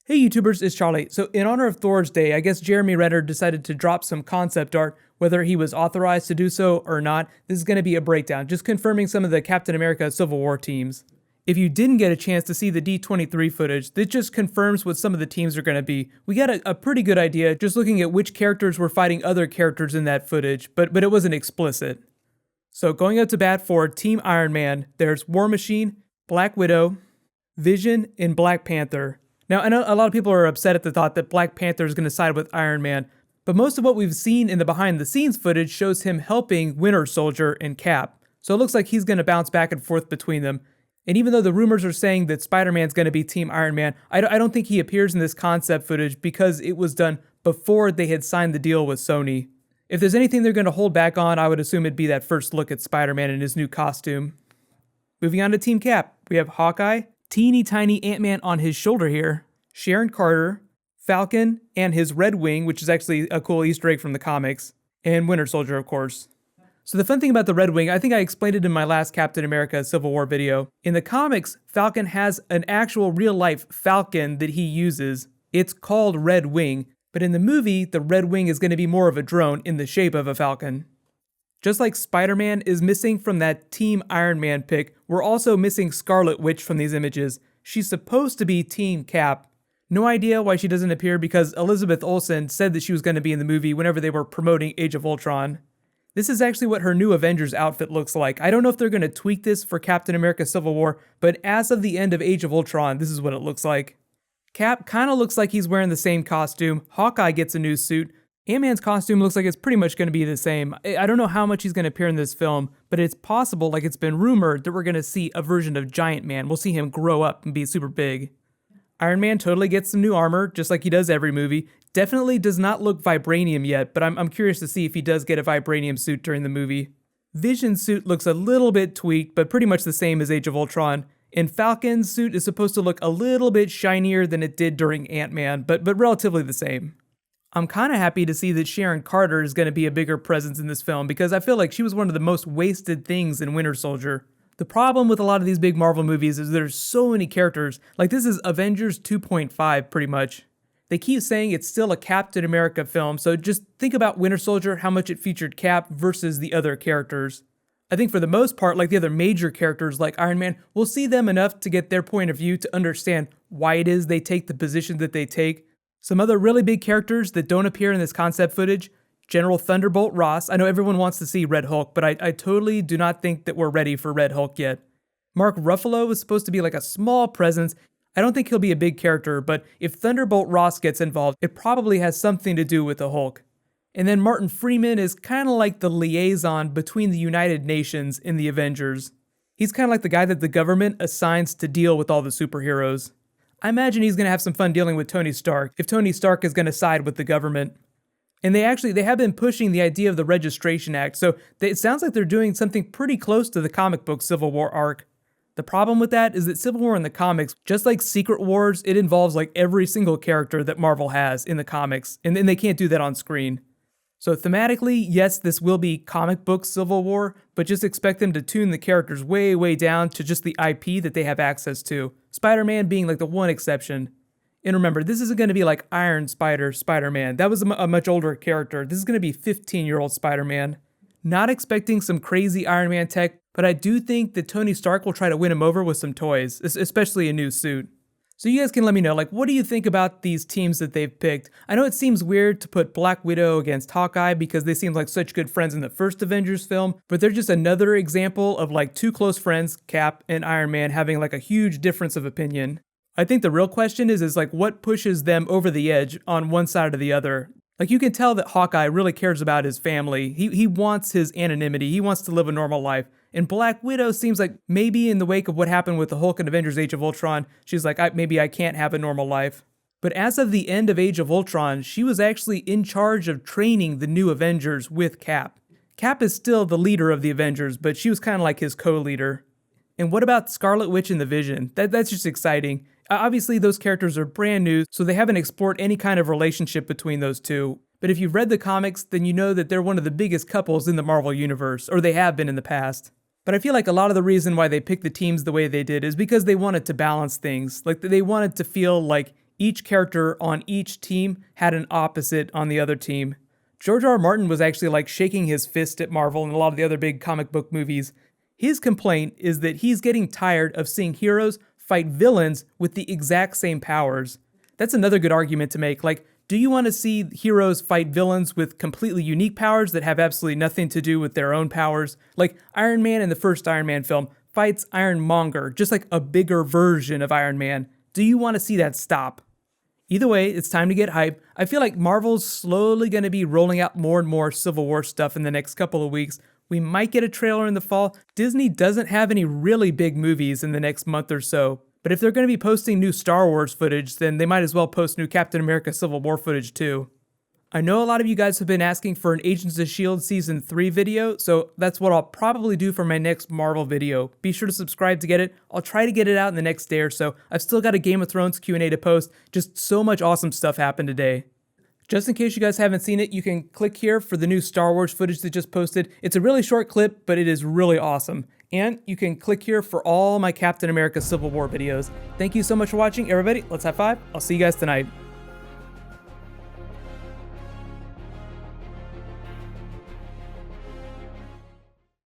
Hey YouTubers, it's Charlie. So in honor of Thor's Day, I guess Jeremy Renner decided to drop some concept art, whether he was authorized to do so or not. This is going to be a breakdown, just confirming some of the Captain America Civil War teams. If you didn't get a chance to see the D23 footage, this just confirms what some of the teams are going to be. We got a pretty good idea just looking at which characters were fighting other characters in that footage, but it wasn't explicit. So going out to bat for Team Iron Man, there's War Machine, Black Widow, Vision, and Black Panther. Now, I know a lot of people are upset at the thought that Black Panther is going to side with Iron Man, but most of what we've seen in the behind-the-scenes footage shows him helping Winter Soldier and Cap, so it looks like he's going to bounce back and forth between them. And even though the rumors are saying that Spider-Man's going to be Team Iron Man, I don't think he appears in this concept footage because it was done before they had signed the deal with Sony. If there's anything they're going to hold back on, I would assume it'd be that first look at Spider-Man in his new costume. Moving on to Team Cap, we have Hawkeye, teeny tiny Ant-Man on his shoulder here, Sharon Carter, Falcon, and his Red Wing, which is actually a cool Easter egg from the comics, and Winter Soldier, of course. So the fun thing about the Red Wing, I think I explained it in my last Captain America Civil War video. In the comics, Falcon has an actual real-life Falcon that he uses. It's called Red Wing, but in the movie, the Red Wing is going to be more of a drone in the shape of a Falcon. Just like Spider-Man is missing from that Team Iron Man pick, we're also missing Scarlet Witch from these images. She's supposed to be Team Cap. No idea why she doesn't appear because Elizabeth Olsen said that she was going to be in the movie whenever they were promoting Age of Ultron. This is actually what her new Avengers outfit looks like. I don't know if they're going to tweak this for Captain America Civil War, but as of the end of Age of Ultron, this is what it looks like. Cap kind of looks like he's wearing the same costume. Hawkeye gets a new suit. Ant-Man's costume looks like it's pretty much going to be the same. I don't know how much he's going to appear in this film, but it's possible, like it's been rumored, that we're going to see a version of Giant Man. We'll see him grow up and be super big. Iron Man totally gets some new armor, just like he does every movie. Definitely does not look vibranium yet, but I'm curious to see if he does get a vibranium suit during the movie. Vision's suit looks a little bit tweaked, but pretty much the same as Age of Ultron. And Falcon's suit is supposed to look a little bit shinier than it did during Ant-Man, but relatively the same. I'm kind of happy to see that Sharon Carter is going to be a bigger presence in this film because I feel like she was one of the most wasted things in Winter Soldier. The problem with a lot of these big Marvel movies is there's so many characters. Like this is Avengers 2.5 pretty much. They keep saying it's still a Captain America film, so just think about Winter Soldier, how much it featured Cap versus the other characters. I think for the most part, like the other major characters like Iron Man, we'll see them enough to get their point of view to understand why it is they take the position that they take. Some other really big characters that don't appear in this concept footage, General Thunderbolt Ross. I know everyone wants to see Red Hulk, but I totally do not think that we're ready for Red Hulk yet. Mark Ruffalo is supposed to be like a small presence. I don't think he'll be a big character, but if Thunderbolt Ross gets involved, it probably has something to do with the Hulk. And then Martin Freeman is kind of like the liaison between the United Nations and the Avengers. He's kind of like the guy that the government assigns to deal with all the superheroes. I imagine he's going to have some fun dealing with Tony Stark, if Tony Stark is going to side with the government. And they have been pushing the idea of the Registration Act, so it sounds like they're doing something pretty close to the comic book Civil War arc. The problem with that is that Civil War in the comics, just like Secret Wars, it involves like every single character that Marvel has in the comics, and then they can't do that on screen. So thematically, yes, this will be comic book Civil War, but just expect them to tune the characters way, way down to just the IP that they have access to. Spider-Man being like the one exception. And remember, this isn't going to be like Iron Spider-Man. That was a much older character. This is going to be 15-year-old Spider-Man. Not expecting some crazy Iron Man tech, but I do think that Tony Stark will try to win him over with some toys, especially a new suit. So you guys can let me know, like, what do you think about these teams that they've picked? I know it seems weird to put Black Widow against Hawkeye because they seem like such good friends in the first Avengers film, but they're just another example of like two close friends, Cap and Iron Man, having like a huge difference of opinion. I think the real question is like what pushes them over the edge on one side or the other. Like you can tell that Hawkeye really cares about his family. He wants his anonymity. He wants to live a normal life. And Black Widow seems like maybe in the wake of what happened with the Hulk and Avengers Age of Ultron, she's like, maybe I can't have a normal life. But as of the end of Age of Ultron, she was actually in charge of training the new Avengers with Cap. Cap is still the leader of the Avengers, but she was kind of like his co-leader. And what about Scarlet Witch and the Vision? That's just exciting. Obviously, those characters are brand new, so they haven't explored any kind of relationship between those two. But if you've read the comics, then you know that they're one of the biggest couples in the Marvel Universe, or they have been in the past. But I feel like a lot of the reason why they picked the teams the way they did is because they wanted to balance things. Like, they wanted to feel like each character on each team had an opposite on the other team. George R. R. Martin was actually like shaking his fist at Marvel and a lot of the other big comic book movies. His complaint is that he's getting tired of seeing heroes fight villains with the exact same powers. That's another good argument to make. Like, do you want to see heroes fight villains with completely unique powers that have absolutely nothing to do with their own powers? Like Iron Man in the first Iron Man film fights Ironmonger, just like a bigger version of Iron Man. Do you want to see that stop? Either way, it's time to get hype. I feel like Marvel's slowly going to be rolling out more and more Civil War stuff in the next couple of weeks. We might get a trailer in the fall. Disney doesn't have any really big movies in the next month or so. But if they're going to be posting new Star Wars footage, then they might as well post new Captain America Civil War footage too. I know a lot of you guys have been asking for an Agents of S.H.I.E.L.D. Season 3 video, so that's what I'll probably do for my next Marvel video. Be sure to subscribe to get it. I'll try to get it out in the next day or so. I've still got a Game of Thrones Q&A to post. Just so much awesome stuff happened today. Just in case you guys haven't seen it, you can click here for the new Star Wars footage that just posted. It's a really short clip, but it is really awesome. And you can click here for all my Captain America Civil War videos. Thank you so much for watching, everybody. Let's high five. I'll see you guys tonight.